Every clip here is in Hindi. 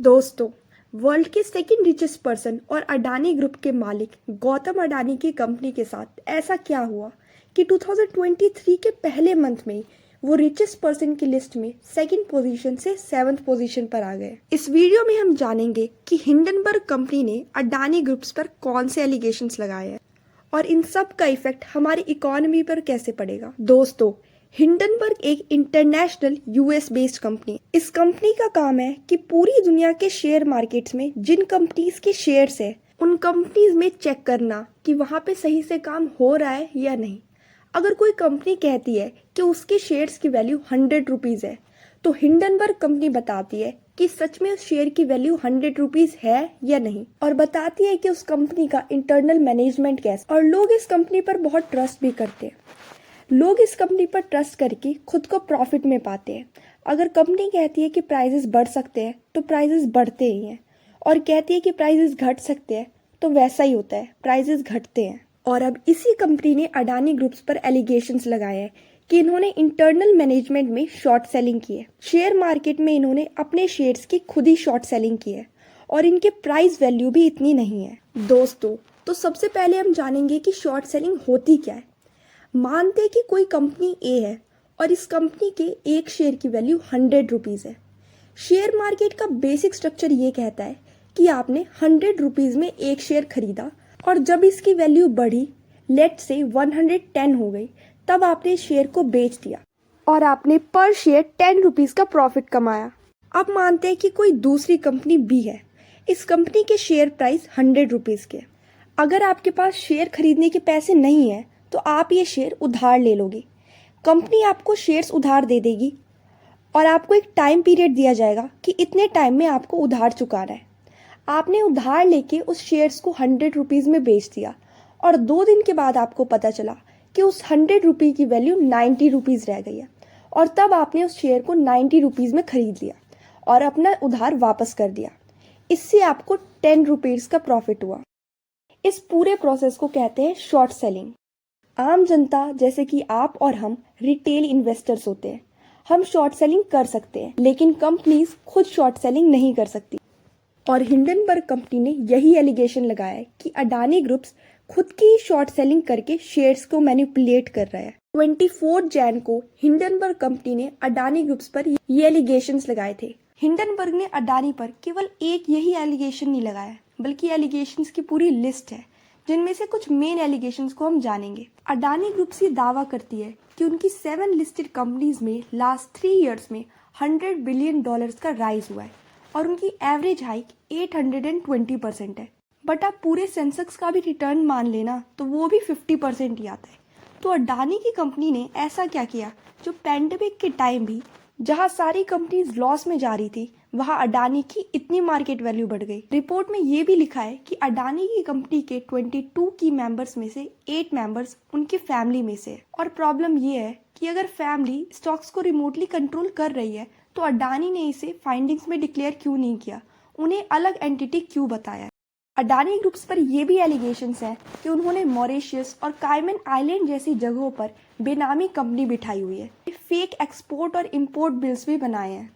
दोस्तों, वर्ल्ड के सेकंड रिचेस्ट पर्सन और अडानी ग्रुप के मालिक गौतम अडानी की कंपनी के साथ ऐसा क्या हुआ कि 2023 के पहले मंथ में वो रिचेस्ट पर्सन की लिस्ट में सेकंड पोजीशन से सेवंथ पोजीशन पर आ गए। इस वीडियो में हम जानेंगे कि हिंडनबर्ग कंपनी ने अडानी ग्रुप्स पर कौन से एलिगेशंस लगाए हैं और इन सब का इफेक्ट हमारी इकोनॉमी पर कैसे पड़ेगा। दोस्तों, हिंडनबर्ग एक इंटरनेशनल यूएस बेस्ड कंपनी। इस कंपनी का काम है कि पूरी दुनिया के शेयर मार्केट्स में जिन कंपनीज के शेयर्स है उन कंपनीज में चेक करना कि वहां पे सही से काम हो रहा है या नहीं। अगर कोई कंपनी कहती है कि उसके शेयर्स की वैल्यू 100 रुपीज है तो हिंडनबर्ग कंपनी बताती है कि सच में उस शेयर की वैल्यू 100 रुपीज है या नहीं, और बताती है कि उस कंपनी का इंटरनल मैनेजमेंट कैसा। और लोग इस कंपनी पर बहुत ट्रस्ट भी करते हैं। लोग इस कंपनी पर ट्रस्ट करके खुद को प्रॉफिट में पाते हैं। अगर कंपनी कहती है कि प्राइसेस बढ़ सकते हैं तो प्राइसेस बढ़ते ही हैं, और कहती है कि प्राइसेस घट सकते हैं तो वैसा ही होता है, प्राइसेस घटते हैं। और अब इसी कंपनी ने अडानी ग्रुप्स पर एलिगेशंस लगाए हैं कि इन्होंने इंटरनल मैनेजमेंट में शॉर्ट सेलिंग की है। शेयर मार्केट में इन्होंने अपने शेयर्स की खुद ही शॉर्ट सेलिंग की है और इनके प्राइस वैल्यू भी इतनी नहीं है। दोस्तों, तो सबसे पहले हम जानेंगे कि शॉर्ट सेलिंग होती क्या है। मानते हैं कि कोई कंपनी ए है और इस कंपनी के एक शेयर की वैल्यू 100 रुपीज़ है। शेयर मार्केट का बेसिक स्ट्रक्चर ये कहता है कि आपने 100 रुपीज़ में एक शेयर खरीदा और जब इसकी वैल्यू बढ़ी, लेट से 110 हो गई, तब आपने शेयर को बेच दिया और आपने पर शेयर 10 रुपीज़ का प्रॉफिट कमाया। अब मानते हैं कि कोई दूसरी कंपनी बी है। इस कंपनी के शेयर प्राइस 100 रुपीज़ के। अगर आपके पास शेयर खरीदने के पैसे नहीं है तो आप ये शेयर उधार ले लोगे। कंपनी आपको शेयर्स उधार दे देगी और आपको एक टाइम पीरियड दिया जाएगा कि इतने टाइम में आपको उधार चुकाना है। आपने उधार लेके उस शेयर्स को 100 रुपीज़ में बेच दिया और 2 दिन के बाद आपको पता चला कि उस 100 रुपये की वैल्यू 90 रुपीज़ रह गई है, और तब आपने उस शेयर को 90 रुपीज़ में खरीद लिया और अपना उधार वापस कर दिया। इससे आपको 10 रुपीज़ का प्रॉफिट हुआ। इस पूरे प्रोसेस को कहते हैं शॉर्ट सेलिंग। आम जनता जैसे कि आप और हम रिटेल इन्वेस्टर्स होते हैं। हम शॉर्ट सेलिंग कर सकते हैं, लेकिन कंपनीज खुद शॉर्ट सेलिंग नहीं कर सकती। और हिंडनबर्ग कंपनी ने यही एलिगेशन लगाया है कि अडानी ग्रुप्स खुद की शॉर्ट सेलिंग करके शेयर्स को मैनिपुलेट कर रहा है। 24 जैन को हिंडनबर्ग कंपनी ने अडानी ग्रुप्स पर ये एलिगेशंस लगाए थे। हिंडनबर्ग ने अडानी पर केवल एक यही एलिगेशन नहीं लगाया, बल्कि एलिगेशंस की पूरी लिस्ट है, जिनमें से कुछ मेन एलिगेशंस को हम जानेंगे। अडानी ग्रुप्स ये दावा करती है कि उनकी 7 लिस्टेड कंपनीज में लास्ट 3 इयर्स में $100 बिलियन का राइज हुआ है और उनकी एवरेज हाइक 820% है। बट आप पूरे सेंसेक्स का भी रिटर्न मान लेना तो वो भी 50% ही आता है। तो अडानी की कंपनी ने ऐसा क्या किया जो पैंडेमिक के टाइम भी, जहां सारी कंपनीज लॉस में जा रही थी, वहां अडानी की इतनी मार्केट वैल्यू बढ़ गई। रिपोर्ट में ये भी लिखा है कि अडानी की कंपनी के 22 की मेंबर्स में से 8 मेंबर्स उनकी फैमिली में से है। और प्रॉब्लम ये है कि अगर फैमिली स्टॉक्स को रिमोटली कंट्रोल कर रही है तो अडानी ने इसे फाइंडिंग्स में डिक्लेयर क्यों नहीं किया, उन्हें अलग एंटिटी क्यों बताया। अडानी ग्रुप्स पर यह भी एलिगेशंस हैं कि उन्होंने मॉरिशस और कायमन आइलैंड जैसी जगहों पर बेनामी कंपनी बिठाई हुई है। फेक एक्सपोर्ट और इंपोर्ट बिल्स भी बनाए हैं।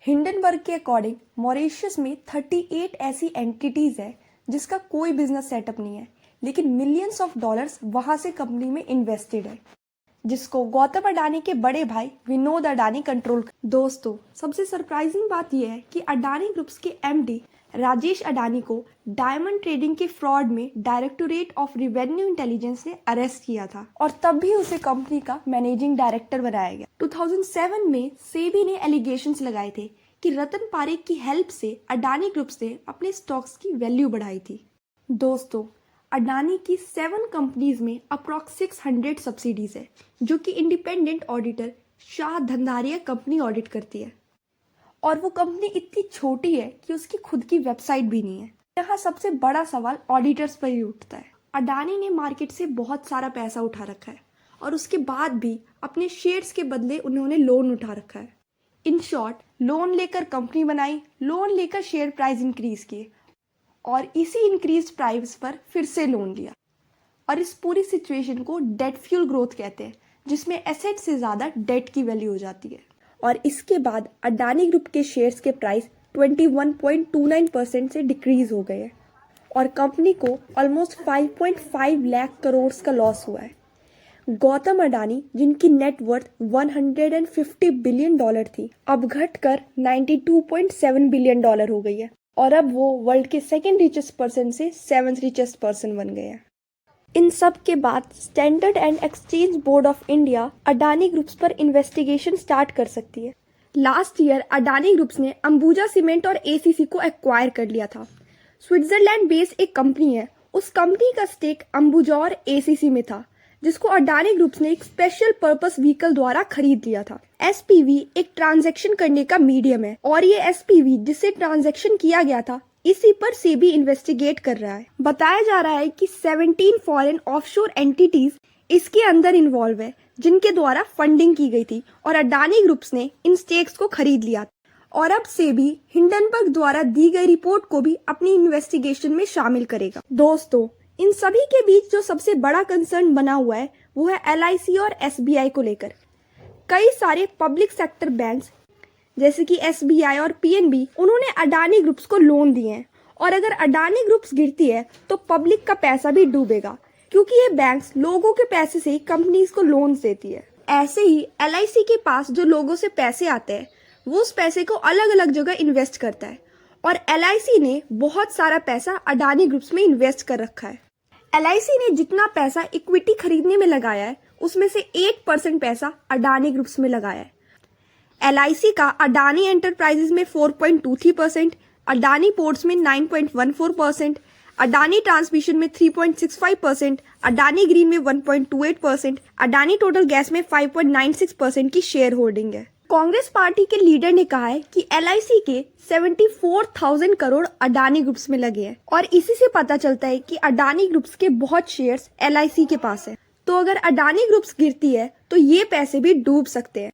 हिंडनबर्ग के अकॉर्डिंग मॉरिशस में 38 ऐसी एंटिटीज है जिसका कोई बिजनेस सेटअप नहीं है, लेकिन मिलियंस ऑफ डॉलर्स वहां से कंपनी में इन्वेस्टेड है, जिसको गौतम अडानी के बड़े भाई विनोद अडानी कंट्रोल कर। दोस्तों, सबसे सरप्राइजिंग बात यह है कि अडानी ग्रुप्स के एमडी राजेश अडानी को डायमंड ट्रेडिंग के फ्रॉड में डायरेक्टोरेट ऑफ रेवेन्यू इंटेलिजेंस ने अरेस्ट किया था और तब भी उसे कंपनी का मैनेजिंग डायरेक्टर बनाया गया। 2007 में सेबी ने एलिगेशंस लगाए थे कि रतन पारेख की हेल्प से अडानी ग्रुप्स ने अपने स्टॉक्स की वैल्यू बढ़ाई थी। दोस्तों, अडानी की 7 कंपनीज में अप्रॉक्स 600 सब्सिडीज है, जो कि independent auditor Shah Dhandharia company audit करती है। और वो कंपनी इतनी छोटी है कि उसकी खुद की वेबसाइट भी नहीं है। यहाँ सबसे बड़ा सवाल ऑडिटर्स पर ही उठता है। अडानी ने मार्केट से बहुत सारा पैसा उठा रखा है और उसके बाद भी अपने शेयर्स के बदले उन्होंने लोन उठा रखा है। इन शॉर्ट, लोन लेकर कंपनी बनाई, लोन लेकर शेयर प्राइस इंक्रीज किए और इसी इंक्रीज प्राइस पर फिर से लोन लिया। और इस पूरी सिचुएशन को डेट फ्यूल ग्रोथ कहते हैं, जिसमें एसेट से ज्यादा डेट की वैल्यू हो जाती है। और इसके बाद अडानी ग्रुप के शेयर्स के प्राइस 21.29% से डिक्रीज हो गए हैं और कंपनी को ऑलमोस्ट 5.5 लाख करोड़ का लॉस हुआ है। गौतम अडानी, जिनकी नेट वर्थ $150 बिलियन थी, अब घटकर $92.7 बिलियन हो गई है और अब वो वर्ल्ड के सेकेंड रिचेस्ट पर्सन से 7th रिचेस्ट पर्सन बन गए हैं। इन सब के बाद standard and exchange board of India Adani groups पर इन्वेस्टिगेशन स्टार्ट कर सकती है। लास्ट ईयर अडानी ग्रुप्स ने अंबुजा सीमेंट और एसीसी को एक्वायर कर लिया था। स्विट्जरलैंड बेस्ड एक कंपनी है, उस कंपनी का स्टेक अंबुजा और एसीसी में था, जिसको अडानी ग्रुप्स ने एक स्पेशल पर्पस व्हीकल द्वारा खरीद लिया था। एसपीवी एक ट्रांजैक्शन करने का मीडियम है और ये एसपीवी जिससे ट्रांजैक्शन किया गया था, इसी पर सेबी इन्वेस्टिगेट कर रहा है। बताया जा रहा है कि 17 फॉरेन ऑफशोर एंटिटीज इसके अंदर इन्वॉल्व है, जिनके द्वारा फंडिंग की गई थी और अडानी ग्रुप्स ने इन स्टेक्स को खरीद लिया था। और अब सेबी हिंडनबर्ग द्वारा दी गई रिपोर्ट को भी अपनी इन्वेस्टिगेशन में शामिल करेगा। दोस्तों, इन सभी के बीच जो सबसे बड़ा कंसर्न बना हुआ है वो है एलआईसी और एसबीआई को लेकर। कई सारे पब्लिक सेक्टर बैंक्स जैसे कि एसबीआई और पीएनबी, उन्होंने अडानी ग्रुप्स को लोन दिए हैं और अगर अडानी ग्रुप्स गिरती है तो पब्लिक का पैसा भी डूबेगा, क्योंकि ये बैंक्स लोगों के पैसे से ही कंपनीज को लोन देती है। ऐसे ही एलआईसी के पास जो लोगों से पैसे आते हैं वो उस पैसे को अलग अलग जगह इन्वेस्ट करता है और एलआईसी ने बहुत सारा पैसा अडानी ग्रुप्स में इन्वेस्ट कर रखा है। एलआईसी ने जितना पैसा इक्विटी खरीदने में लगाया है उसमें से 8% पैसा अडानी ग्रुप्स में लगाया है। एलआईसी का अडानी एंटरप्राइजेज में 4.23%, अडानी पोर्ट्स में 9.14%, अडानी ट्रांसमिशन में 3.65%, अडानी ग्रीन में 1.28%, अडानी टोटल गैस में 5.96% की शेयर होल्डिंग है। कांग्रेस पार्टी के लीडर ने कहा है कि एलआईसी के 74,000 करोड़ अडानी ग्रुप्स में लगे हैं और इसी से पता चलता है कि अडानी ग्रुप्स के बहुत शेयर्स एलआईसी के पास है। तो अगर अडानी ग्रुप्स गिरती है तो ये पैसे भी डूब सकते हैं।